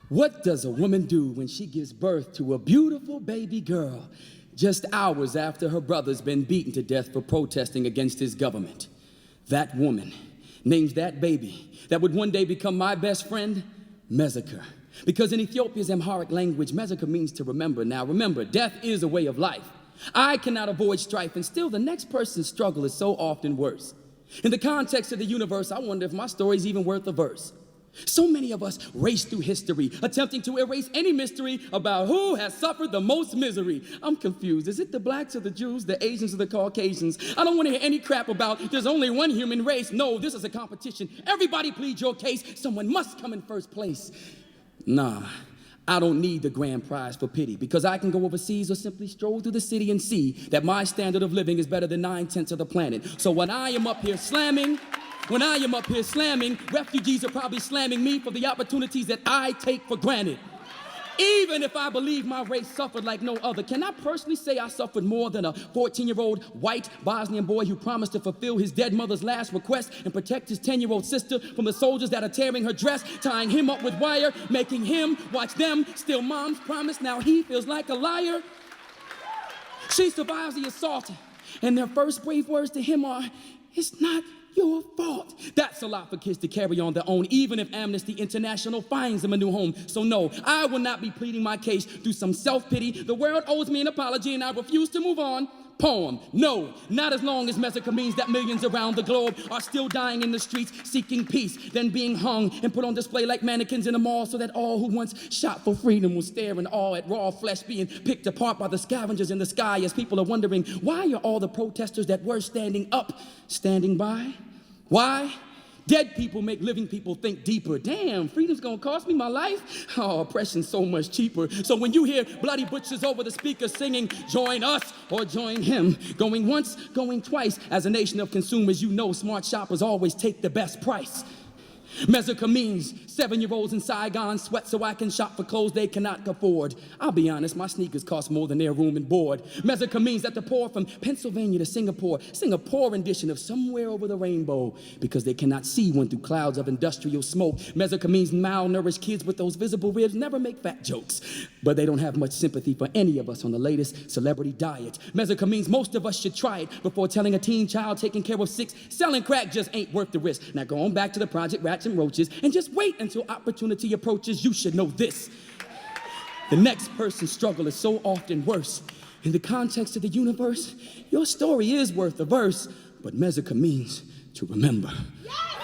What does a woman do when she gives birth to a beautiful baby girl just hours after her brother's been beaten to death for protesting against his government? That woman names that baby that would one day become my best friend, Mezzica. Because in Ethiopia's Amharic language, Mezzica means to remember. Now remember, death is a way of life. I cannot avoid strife, and still the next person's struggle is so often worse. In the context of the universe, I wonder if my story's even worth a verse. So many of us race through history, attempting to erase any mystery about who has suffered the most misery. I'm confused. Is it the blacks or the Jews, the Asians or the Caucasians? I don't want to hear any crap about there's only one human race. No, this is a competition. Everybody plead your case. Someone must come in first place. Nah, I don't need the grand prize for pity, because I can go overseas or simply stroll through the city and see that my standard of living is better than 9/10 of the planet. So when I am up here slamming, refugees are probably slamming me for the opportunities that I take for granted. Even if I believe my race suffered like no other, can I personally say I suffered more than a 14-year-old white Bosnian boy who promised to fulfill his dead mother's last request and protect his 10-year-old sister from the soldiers that are tearing her dress, tying him up with wire, making him watch them steal mom's promise? Now he feels like a liar. She survives the assault, and their first brave words to him are, "It's not your fault." That's a lot for kids to carry on their own, even if Amnesty International finds them a new home. So no, I will not be pleading my case through some self-pity. The world owes me an apology and I refuse to move on. Poem. No, not as long as Mezzica means that millions around the globe are still dying in the streets seeking peace, then being hung and put on display like mannequins in a mall so that all who once shot for freedom will stare in awe at raw flesh being picked apart by the scavengers in the sky, as people are wondering, why are all the protesters that were standing up standing by? Why? Dead people make living people think deeper. Damn, freedom's gonna cost me my life? Oh, oppression's so much cheaper. So when you hear bloody butchers over the speaker singing, "Join us or join him," going once, going twice, as a nation of consumers, you know smart shoppers always take the best price. Mezzica means 7-year-olds in Saigon sweat so I can shop for clothes they cannot afford. I'll be honest, my sneakers cost more than their room and board. Mezzica means that the poor from Pennsylvania to Singapore sing a poor rendition of Somewhere Over the Rainbow because they cannot see one through clouds of industrial smoke. Mezzica means malnourished kids with those visible ribs never make fat jokes, but they don't have much sympathy for any of us on the latest celebrity diet. Mezzica means most of us should try it before telling a teen child taking care of 6 selling crack just ain't worth the risk. Now go on back to the Project Rats and Roaches and just wait until opportunity approaches. You should know this: the next person's struggle is so often worse. In the context of the universe, your story is worth a verse, but Mezzica means to remember. Yes!